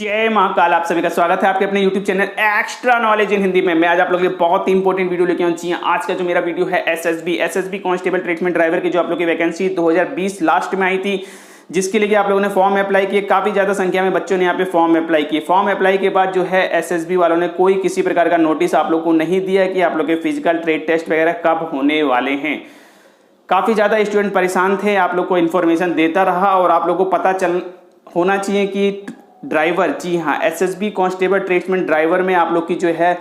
जय महाकाल। आप सभी का स्वागत है आपके अपने YouTube channel extra knowledge in Hindi में। मैं आज आप लोगों के लिए बहुत ही इंपॉर्टेंट वीडियो लेके आऊँ। जी आज का जो मेरा वीडियो है एसएसबी कांस्टेबल ट्रीटमेंट ड्राइवर की जो आप लोग की वैकेंसी 2020 लास्ट में आई थी, जिसके लिए आप लोगों ने फॉर्म अप्लाई किए। काफी ज्यादा संख्या में बच्चों ने यहाँ पे फॉर्म अप्लाई किए। फॉर्म अप्लाई के बाद जो है एसएसबी वालों ने कोई किसी प्रकार का नोटिस आप लोग को नहीं दिया कि आप लोग के फिजिकल ट्रेड टेस्ट वगैरह कब होने वाले हैं। काफी ज्यादा स्टूडेंट परेशान थे, आप लोग को इन्फॉर्मेशन देता रहा और आप लोग को पता चल होना चाहिए कि ड्राइवर, जी हाँ, एसएसबी कांस्टेबल ट्रीटमेंट ड्राइवर में आप लोग की जो है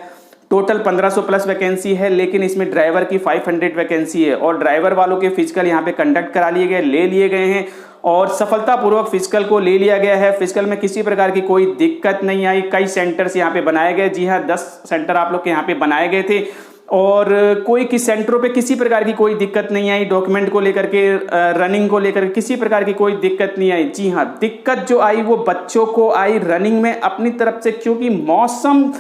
टोटल 1500 प्लस वैकेंसी है, लेकिन इसमें ड्राइवर की 500 वैकेंसी है और ड्राइवर वालों के फिजिकल यहाँ पे कंडक्ट करा लिए गए, ले लिए गए हैं और सफलतापूर्वक फिजिकल को ले लिया गया है। फिजिकल में किसी प्रकार की कोई दिक्कत नहीं आई। कई सेंटर्स यहाँ पे बनाए गए, जी हाँ 10 सेंटर आप लोग के यहाँ पे बनाए गए थे और कोई किस सेंटरों पे किसी प्रकार की कोई दिक्कत नहीं आई। डॉक्यूमेंट को लेकर के, रनिंग को लेकर किसी प्रकार की कोई दिक्कत नहीं आई। जी हाँ, दिक्कत जो आई वो बच्चों को आई रनिंग में अपनी तरफ से, क्योंकि मौसम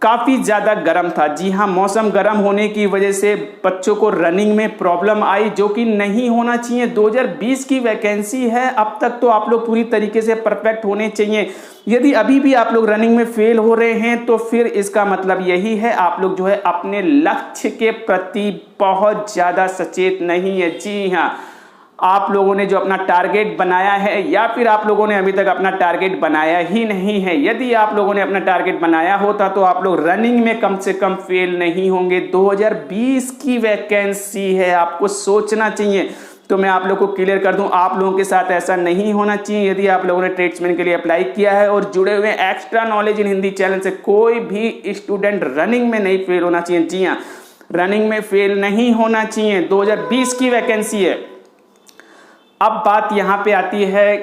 काफी ज्यादा गर्म था। जी हाँ, मौसम गर्म होने की वजह से बच्चों को रनिंग में प्रॉब्लम आई, जो कि नहीं होना चाहिए। 2020 की वैकेंसी है, अब तक तो आप लोग पूरी तरीके से परफेक्ट होने चाहिए। यदि अभी भी आप लोग रनिंग में फेल हो रहे हैं तो फिर इसका मतलब यही है आप लोग जो है अपने लक्ष्य के प्रति बहुत ज्यादा सचेत नहीं है। जी हाँ, आप लोगों ने जो अपना टारगेट बनाया है या फिर आप लोगों ने अभी तक अपना टारगेट बनाया ही नहीं है। यदि आप लोगों ने अपना टारगेट बनाया होता तो आप लोग रनिंग में कम से कम फेल नहीं होंगे। 2020 की वैकेंसी है, आपको सोचना चाहिए। तो मैं आप लोग को क्लियर कर दूं, आप लोगों के साथ ऐसा नहीं होना चाहिए। यदि आप लोगों ने ट्रेड्समैन के लिए अप्लाई किया है और जुड़े हुए extra knowledge in Hindi channel से, कोई भी स्टूडेंट रनिंग में नहीं फेल होना चाहिए। जी हाँ, रनिंग में फेल नहीं होना चाहिए। 2020 की वैकेंसी है। अब बात यहां पे आती है,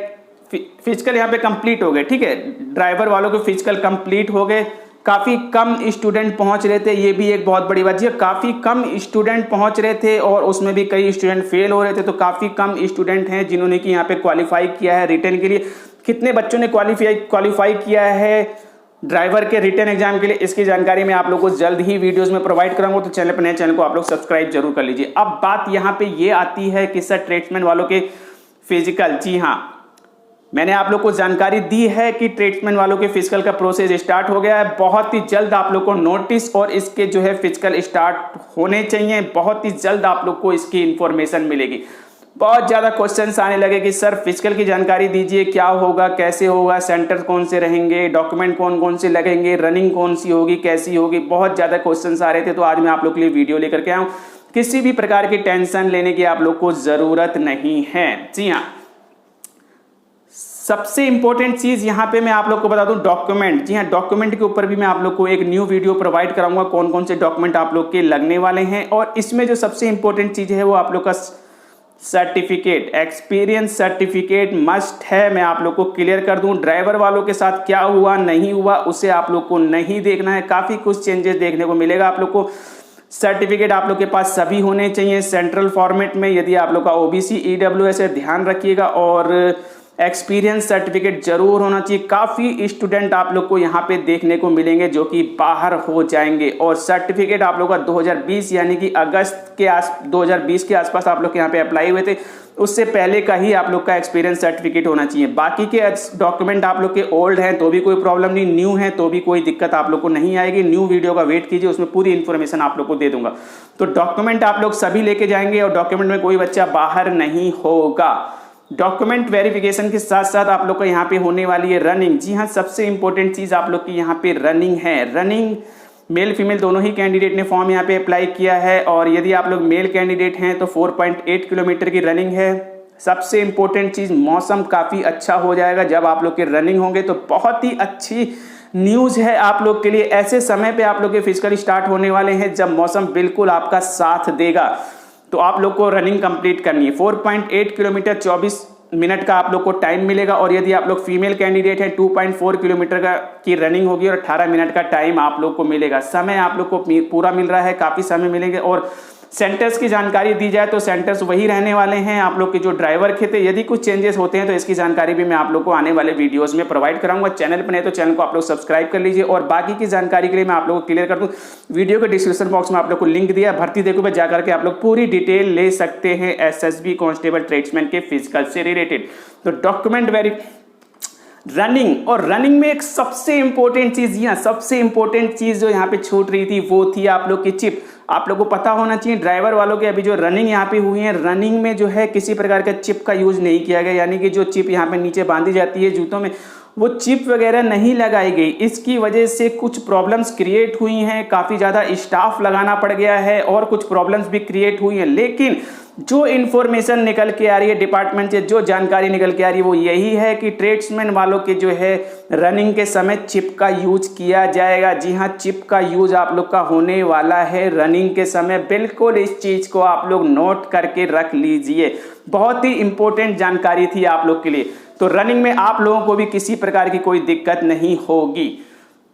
फिजिकल यहां पे कंप्लीट हो गए, ठीक है, ड्राइवर वालों के फिजिकल कंप्लीट हो गए। काफी कम स्टूडेंट पहुंच रहे थे, ये भी एक बहुत बड़ी बात है। काफी कम स्टूडेंट पहुंच रहे थे और उसमें भी कई स्टूडेंट फेल हो रहे थे। तो काफी कम स्टूडेंट हैं जिन्होंने कि यहाँ पे क्वालिफाई किया है रिटर्न के लिए। कितने बच्चों ने क्वालिफाई किया है ड्राइवर के रिटर्न एग्जाम के लिए, इसकी जानकारी मैं आप लोग को जल्द ही वीडियोस में प्रोवाइड कराऊंगा। तो चैनल पर नए चैनल को आप लोग सब्सक्राइब जरूर कर लीजिए। अब बात यहाँ पे ये आती है कि सर ट्रेड्समैन वालों के फिजिकल, जी हाँ, मैंने आप लोग को जानकारी दी है कि ट्रेड्समैन वालों के फिजिकल का प्रोसेस स्टार्ट हो गया है। बहुत ही जल्द आप लोग को नोटिस और इसके जो है फिजिकल स्टार्ट होने चाहिए। बहुत ही जल्द आप लोग को इसकी इंफॉर्मेशन मिलेगी। बहुत ज्यादा क्वेश्चंस आने लगे कि सर फिजिकल की जानकारी दीजिए, क्या होगा, कैसे होगा, सेंटर कौन से रहेंगे, डॉक्यूमेंट कौन कौन से लगेंगे, रनिंग कौन सी होगी, कैसी होगी। बहुत ज्यादा क्वेश्चंस आ रहे थे, तो आज मैं आप लोग के लिए वीडियो लेकर के आऊं। किसी भी प्रकार की टेंशन लेने की आप लोग को जरूरत नहीं है। जी हाँ, सबसे इंपॉर्टेंट चीज यहां पे मैं आप लोग को बता दूं, डॉक्यूमेंट। जी हाँ, डॉक्यूमेंट के ऊपर भी मैं आप लोग को एक न्यू वीडियो प्रोवाइड कराऊंगा, कौन कौन से डॉक्यूमेंट आप लोग के लगने वाले हैं। और इसमें जो सबसे इंपॉर्टेंट चीज है वो आप लोग का सर्टिफिकेट, एक्सपीरियंस सर्टिफिकेट मस्ट है। मैं आप लोग को क्लियर कर दूं, ड्राइवर वालों के साथ क्या हुआ नहीं हुआ उसे आप लोग को नहीं देखना है। काफी कुछ चेंजेस देखने को मिलेगा आप लोग को। सर्टिफिकेट आप लोग के पास सभी होने चाहिए सेंट्रल फॉर्मेट में। यदि आप लोग का ओबीसी ईडब्ल्यूएस है, ध्यान रखिएगा। और एक्सपीरियंस सर्टिफिकेट जरूर होना चाहिए। काफी स्टूडेंट आप लोग को यहाँ पे देखने को मिलेंगे जो कि बाहर हो जाएंगे। और सर्टिफिकेट आप लोग का 2020 यानी कि अगस्त के 2020 के आसपास आप लोग यहाँ पे अप्लाई हुए थे, उससे पहले का ही आप लोग का एक्सपीरियंस सर्टिफिकेट होना चाहिए। बाकी के डॉक्यूमेंट आप लोग के ओल्ड हैं तो भी कोई प्रॉब्लम नहीं, न्यू है तो भी कोई दिक्कत आप लोग को नहीं आएगी। न्यू वीडियो का वेट कीजिए, उसमें पूरी इन्फॉर्मेशन आप लोग को दे दूंगा। तो डॉक्यूमेंट आप लोग सभी लेके जाएंगे और डॉक्यूमेंट में कोई बच्चा बाहर नहीं होगा। डॉक्यूमेंट वेरिफिकेशन के साथ साथ आप लोग का यहाँ पे होने वाली है रनिंग। जी हाँ, सबसे इंपॉर्टेंट चीज आप लोग की यहाँ पे रनिंग है। रनिंग मेल फीमेल दोनों ही कैंडिडेट ने फॉर्म यहाँ पे अप्लाई किया है। और यदि आप लोग मेल कैंडिडेट हैं तो 4.8 किलोमीटर की रनिंग है। सबसे इंपॉर्टेंट चीज, मौसम काफी अच्छा हो जाएगा जब आप लोग के रनिंग होंगे, तो बहुत ही अच्छी न्यूज है आप लोग के लिए। ऐसे समय पे आप लोग के फिजिकल स्टार्ट होने वाले हैं जब मौसम बिल्कुल आपका साथ देगा। तो आप लोग को रनिंग कंप्लीट करनी है। 4.8 किलोमीटर 24 मिनट का आप लोग को टाइम मिलेगा। और यदि आप लोग फीमेल कैंडिडेट हैं 2.4 किलोमीटर की रनिंग होगी और 18 मिनट का टाइम आप लोग को मिलेगा। समय आप लोग को पूरा मिल रहा है, काफी समय मिलेंगे। और सेंटर्स की जानकारी दी जाए तो सेंटर्स वही रहने वाले हैं आप लोग के जो ड्राइवर के थे। यदि कुछ चेंजेस होते हैं तो इसकी जानकारी भी मैं आप लोग को आने वाले वीडियोस में प्रोवाइड कराऊंगा। चैनल पर नहीं तो चैनल को आप लोग सब्सक्राइब कर लीजिए। और बाकी की जानकारी के लिए मैं आप लोग को क्लियर कर दूं, वीडियो के डिस्क्रिप्शन बॉक्स में आप लोग को लिंक दिया, भर्ती देखो पे जाकर के आप लोग पूरी डिटेल ले सकते हैं एसएसबी कांस्टेबल ट्रेड्समैन के फिजिकल से रिलेटेड। तो रनिंग, और रनिंग में एक सबसे इंपॉर्टेंट चीज, यहाँ सबसे इंपॉर्टेंट चीज जो यहाँ पे छूट रही थी वो थी आप लोग की चिप। आप लोग को पता होना चाहिए ड्राइवर वालों के अभी जो रनिंग यहाँ पे हुई है, रनिंग में जो है किसी प्रकार का चिप का यूज नहीं किया गया, यानी कि जो चिप यहाँ पे नीचे बांधी जाती है जूतों में, वो चिप वगैरह नहीं लगाई गई। इसकी वजह से कुछ प्रॉब्लम्स क्रिएट हुई हैं, काफ़ी ज़्यादा स्टाफ लगाना पड़ गया है और कुछ प्रॉब्लम्स भी क्रिएट हुई हैं। लेकिन जो इन्फॉर्मेशन निकल के आ रही है डिपार्टमेंट से, जो जानकारी निकल के आ रही है वो यही है कि ट्रेड्समैन वालों के जो है रनिंग के समय चिप का यूज किया जाएगा। जी हाँ, चिप का यूज आप लोग का होने वाला है रनिंग के समय। बिल्कुल इस चीज़ को आप लोग नोट करके रख लीजिए, बहुत ही इंपॉर्टेंट जानकारी थी आप लोग के लिए। तो रनिंग में आप लोगों को भी किसी प्रकार की कोई दिक्कत नहीं होगी।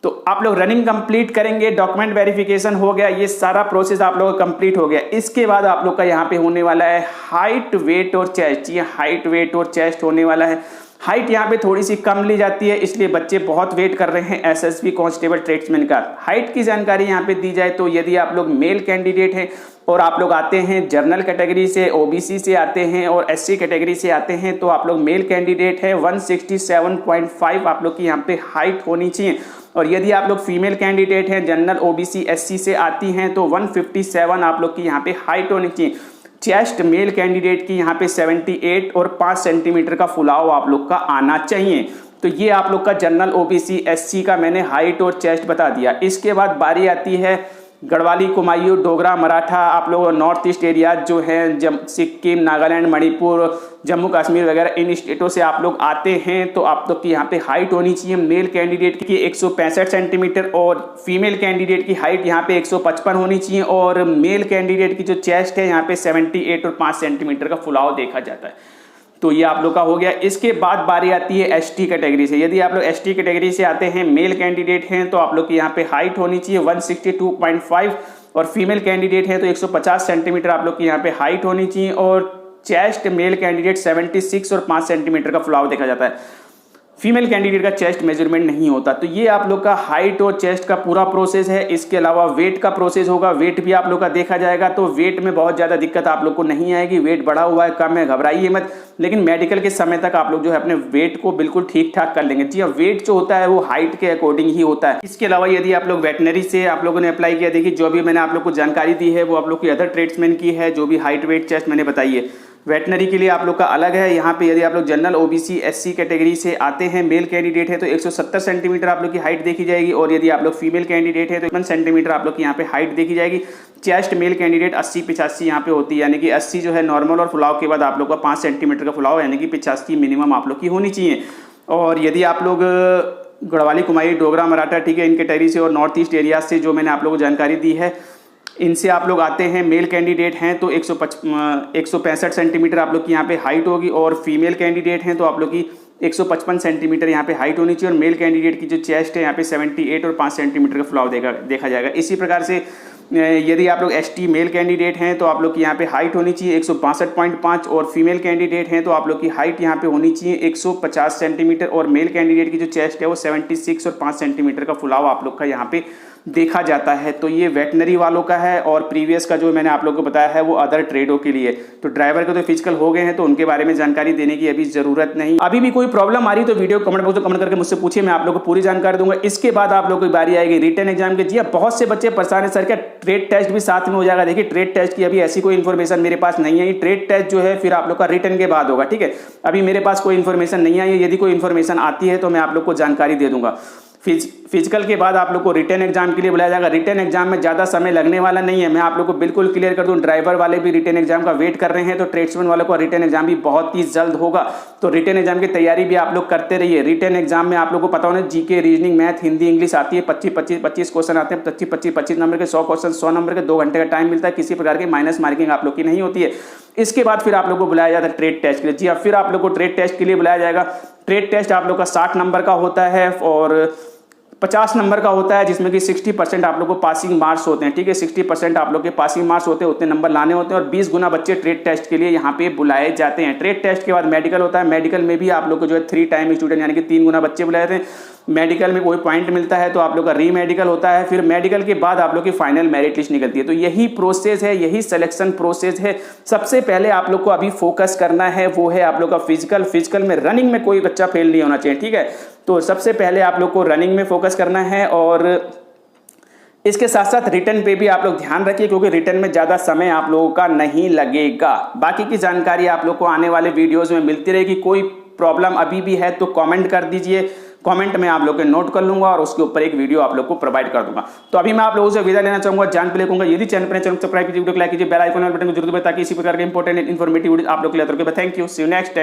तो आप लोग रनिंग कंप्लीट करेंगे, डॉक्यूमेंट वेरिफिकेशन हो गया, ये सारा प्रोसेस आप लोगों का कंप्लीट हो गया। इसके बाद आप लोग का यहाँ पे होने वाला है हाइट, वेट और चेस्ट। ये हाइट, वेट और चेस्ट होने वाला है। हाइट यहाँ पे थोड़ी सी कम ली जाती है, इसलिए बच्चे बहुत वेट कर रहे हैं एसएसबी कांस्टेबल ट्रेड्समैन का। हाइट की जानकारी यहाँ पे दी जाए तो यदि आप लोग मेल कैंडिडेट हैं और आप लोग आते हैं जनरल कैटेगरी से, ओबीसी से आते हैं और एससी कैटेगरी से आते हैं, तो आप लोग मेल कैंडिडेट है 167.5 आप लोग की यहाँ पे हाइट होनी चाहिए। और यदि आप लोग फीमेल कैंडिडेट हैं, जनरल, ओबीसी, एससी से आती हैं, तो 157 आप लोग की यहाँ पे हाइट होनी चाहिए। चेस्ट मेल कैंडिडेट की यहाँ पे 78 और 5 सेंटीमीटर का फुलाव आप लोग का आना चाहिए। तो ये आप लोग का जनरल, ओबीसी, एससी का मैंने हाइट और चेस्ट बता दिया। इसके बाद बारी आती है गढ़वाली, कुमायूं, डोगरा, मराठा, आप लोग नॉर्थ ईस्ट एरिया जो हैं, सिक्किम, नागालैंड, मणिपुर, जम्मू कश्मीर वगैरह, इन स्टेटों से आप लोग आते हैं, तो आप लोग की यहाँ पे हाइट होनी चाहिए मेल कैंडिडेट की 165 सेंटीमीटर और फीमेल कैंडिडेट की हाइट यहाँ पे 155 होनी चाहिए। और मेल कैंडिडेट की जो चेस्ट है यहाँ पे 78 और 5 सेंटीमीटर का फुलाव देखा जाता है। तो ये आप लोग का हो गया। इसके बाद बारी आती है एसटी कैटेगरी से। यदि आप लोग एसटी कैटेगरी से आते हैं, मेल कैंडिडेट हैं, तो आप लोग की यहाँ पे हाइट होनी चाहिए 162.5 और फीमेल कैंडिडेट है तो 150 सेंटीमीटर आप लोग की यहाँ पे हाइट होनी चाहिए। और चेस्ट मेल कैंडिडेट 76 और 5 सेंटीमीटर का फुलाव देखा जाता है। फीमेल कैंडिडेट का चेस्ट मेजरमेंट नहीं होता। तो ये आप लोग का हाइट और चेस्ट का पूरा प्रोसेस है। इसके अलावा वेट का प्रोसेस होगा, वेट भी आप लोग का देखा जाएगा। तो वेट में बहुत ज़्यादा दिक्कत आप लोग को नहीं आएगी, वेट बढ़ा हुआ है, कम है, घबराइए मत। लेकिन मेडिकल के समय तक आप लोग जो है अपने वेट को बिल्कुल ठीक ठाक कर लेंगे। जी हाँ, वेट जो होता है वो हाइट के अकॉर्डिंग ही होता है। इसके अलावा यदि आप लोग वेटनरी से आप लोगों ने अप्लाई किया, देखिए जो भी मैंने आप लोग को जानकारी दी है वो आप लोग की अदर ट्रेड्समैन की है, जो भी हाइट, वेट, चेस्ट मैंने बताई है। वेटनरी के लिए आप लोग का अलग है। यहाँ पे यदि आप लोग जनरल, ओबीसी, एससी कैटेगरी से आते हैं, मेल कैंडिडेट है तो 170 सेंटीमीटर आप लोग की हाइट देखी जाएगी। और यदि आप लोग फीमेल कैंडिडेट है तो 51 सेंटीमीटर आप लोग की यहाँ पे हाइट देखी जाएगी। चेस्ट मेल कैंडिडेट 80-85 यहाँ पे होती है, यानी कि 80 जो है नॉर्मल और फुलाव के बाद आप लोग का 5 सेंटीमीटर का फुलाव, यानी कि 85 मिनिमम आप लोग की होनी चाहिए। और यदि आप लोग गढ़वाली, कुमायूं, डोगरा, मराठा, ठीक है, इन कैटेगरी से और नॉर्थ ईस्ट एरिया से जो मैंने आप लोगों को जानकारी दी है, इनसे आप लोग आते हैं, मेल कैंडिडेट हैं तो 165 सेंटीमीटर आप लोग की यहाँ पे हाइट होगी। और फीमेल कैंडिडेट हैं तो आप लोग की 155 सेंटीमीटर यहाँ पे हाइट होनी चाहिए। और मेल कैंडिडेट की जो चेस्ट है यहाँ पे 78 और 5 सेंटीमीटर का फुलाव देखा जाएगा। इसी प्रकार से यदि आप लोग एसटी मेल कैंडिडेट हैं तो आप लोग की यहाँ पे हाइट होनी चाहिए 162.5 और फीमेल कैंडिडेट हैं तो आप लोग की हाइट यहाँ पे होनी चाहिए 150 सेंटीमीटर। और मेल कैंडिडेट की जो चेस्ट है वो 76 और 5 सेंटीमीटर का फुलाव आप लोग का यहाँ पे देखा जाता है। तो ये वेटनरी वालों का है और प्रीवियस का जो मैंने आप लोगों को बताया है वो अदर ट्रेडों के लिए। तो ड्राइवर के तो फिजिकल हो गए हैं तो उनके बारे में जानकारी देने की अभी जरूरत नहीं। अभी भी कोई प्रॉब्लम आ रही तो वीडियो कमेंट बॉक्स में कमेंट करके मुझसे पूछिए, मैं आप लोगों को पूरी जानकारी दूंगा। इसके बाद आप लोगों की बारी आएगी रिटन एग्जाम की। जी बहुत से बच्चे परेशान है, सर क्या ट्रेड टेस्ट भी साथ में हो जाएगा? देखिए ट्रेड टेस्ट की अभी ऐसी कोई इन्फॉर्मेशन मेरे पास नहीं है। ट्रेड टेस्ट जो है फिर आप लोग का रिटन के बाद होगा, ठीक है। अभी मेरे पास कोई इन्फॉर्मेशन नहीं आई है, यदि कोई इन्फॉर्मेशन आती है तो मैं आप लोग को जानकारी दे दूंगा। फिजिकल के बाद आप लोग को रिटन एग्जाम के लिए बुलाया जाएगा। रिटन एग्जाम में ज़्यादा समय लगने वाला नहीं है, मैं आप लोग को बिल्कुल क्लियर कर दूं। ड्राइवर वाले भी रिटन एग्जाम का वेट कर रहे हैं तो ट्रेड्समैन वालों को रिटन एग्जाम भी बहुत ही जल्द होगा। तो रिटन एग्जाम की तैयारी भी आप लोग करते रहिए। रिटन एग्जाम में आप लोग को पता होना GK, reasoning, math, Hindi, English आती है। 25 क्वेश्चन आते हैं, 25 नंबर के 100 क्वेश्चन, 100 नंबर के 2 घंटे का टाइम मिलता है। किसी प्रकार की माइनस मार्किंग आप लोग की नहीं होती है। इसके बाद फिर आप लोग को बुलाया जाता है ट्रेड टेस्ट के लिए। जी हाँ, फिर आप लोग को ट्रेड टेस्ट के लिए बुलाया जाएगा। ट्रेड टेस्ट आप लोग का 60 नंबर का होता है और 50 नंबर का होता है, जिसमें कि 60% आप लोग को पासिंग मार्क्स होते हैं, ठीक है। 60% आप लोग के पासिंग मार्क्स होते हैं, उतने नंबर लाने होते हैं। और 20 गुना बच्चे ट्रेड टेस्ट के लिए यहाँ पे बुलाए जाते हैं। ट्रेड टेस्ट के बाद मेडिकल होता है। मेडिकल में भी आप लोग को जो है 3 टाइम स्टूडेंट यानी कि 3 गुना बच्चे बुलाए जाते हैं। मेडिकल में कोई पॉइंट मिलता है तो आप लोग का री मेडिकल होता है, फिर मेडिकल के बाद आप लोग की फाइनल मेरिट लिस्ट निकलती है। तो यही प्रोसेस है, यही सिलेक्शन प्रोसेस है। सबसे पहले आप लोग को अभी फोकस करना है वो है आप लोग का फिजिकल में रनिंग में कोई बच्चा फेल नहीं होना चाहिए, ठीक है। तो सबसे पहले आप लोग को रनिंग में फोकस करना है और इसके साथ साथ रिटर्न पे भी आप लोग ध्यान रखिए, क्योंकि रिटर्न में ज़्यादा समय आप लोगों का नहीं लगेगा। बाकी की जानकारी आप लोग को आने वाले वीडियोस में मिलती रहेगी। कोई प्रॉब्लम अभी भी है तो कमेंट कर दीजिए, कमेंट में आप लोग के नोट कर लूंगा और उसके ऊपर एक वीडियो आप लोग को प्रोवाइड कर दूंगा। तो अभी मैं आप लोगों से विदा लेना चाहूंगा, जान पे कहूंगा यदि चैनल पर सब्सक्राइब कीजिए, वीडियो को लाइक कीजिए, बेल आइकन वाले बटन को जरूर दबाइए ताकि इसी प्रकार के इंपॉर्टेंट इन्फॉर्मेटिव वीडियो आप लोग के लिए आते रहे। Thank you, see you next time.